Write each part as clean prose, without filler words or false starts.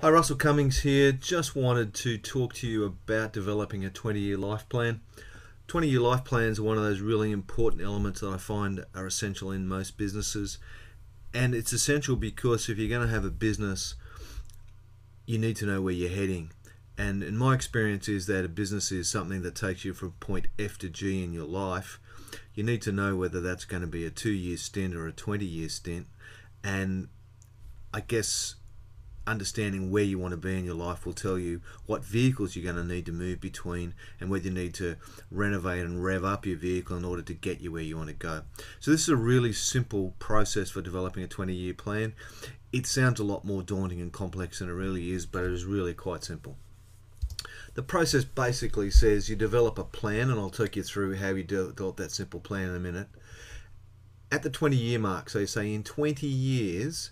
Hi, Russell Cummings here. Just wanted to talk to you about developing a 20-year life plan. 20-year life plans are one of those really important elements that I find are essential in most businesses. And it's essential because if you're going to have a business, you need to know where you're heading. And in my experience is that a business is something that takes you from point F to G in your life. You need to know whether that's going to be a 2-year stint or a 20-year stint. And I guess understanding where you want to be in your life will tell you what vehicles you're going to need to move between and whether you need to renovate and rev up your vehicle in order to get you where you want to go. So this is a really simple process for developing a 20-year plan. It sounds a lot more daunting and complex than it really is, but it is really quite simple. The process basically says you develop a plan, and I'll take you through how you develop that simple plan in a minute. At the 20-year mark, so you say in 20 years,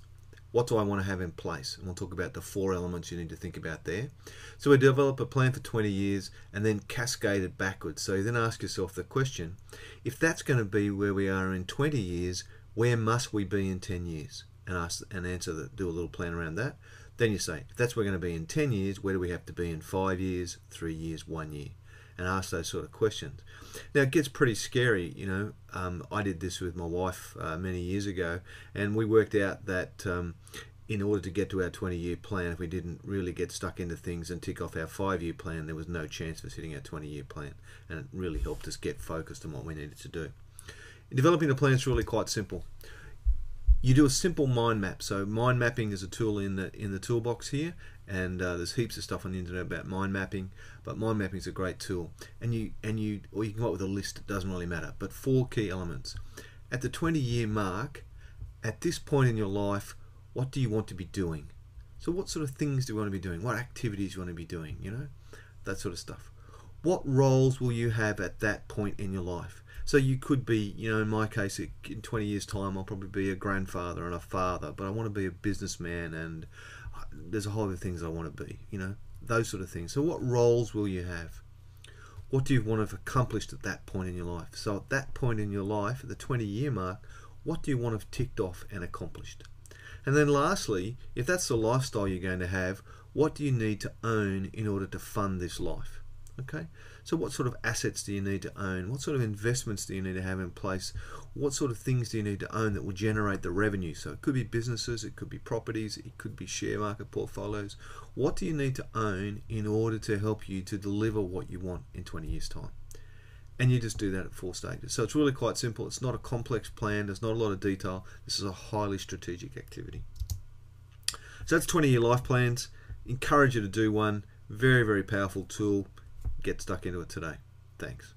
what do I want to have in place? And we'll talk about the 4 elements you need to think about there. So we develop a plan for 20 years and then cascade it backwards. So you then ask yourself the question, if that's going to be where we are in 20 years, where must we be in 10 years? And answer that, do a little plan around that. Then you say, if that's where we're going to be in 10 years, where do we have to be in 5 years, 3 years, 1 year? And ask those sort of questions. Now it gets pretty scary, you know. I did this with my wife many years ago, and we worked out that in order to get to our 20-year plan, if we didn't really get stuck into things and tick off our 5-year plan, there was no chance of us hitting our 20-year plan, and it really helped us get focused on what we needed to do. In developing the plan, it's really quite simple. You do a simple mind map. So mind mapping is a tool in the toolbox here, and there's heaps of stuff on the internet about mind mapping, but mind mapping is a great tool. Or you can come up with a list. It doesn't really matter. But 4 key elements. At the 20-year mark, at this point in your life, what do you want to be doing? So what sort of things do you want to be doing? What activities do you want to be doing? You know, that sort of stuff. What roles will you have at that point in your life? So you could be, you know, in my case, in 20 years' time, I'll probably be a grandfather and a father, but I want to be a businessman, and there's a whole lot of things I want to be, you know, those sort of things. So what roles will you have? What do you want to have accomplished at that point in your life? So at that point in your life, at the 20-year mark, what do you want to have ticked off and accomplished? And then lastly, if that's the lifestyle you're going to have, what do you need to own in order to fund this life? Okay, so what sort of assets do you need to own? What sort of investments do you need to have in place? What sort of things do you need to own that will generate the revenue? So it could be businesses, it could be properties, it could be share market portfolios. What do you need to own in order to help you to deliver what you want in 20 years' time? And you just do that at 4 stages. So it's really quite simple. It's not a complex plan. There's not a lot of detail. This is a highly strategic activity. So that's 20-year life plans. Encourage you to do one. Very, very powerful tool. Get stuck into it today. Thanks.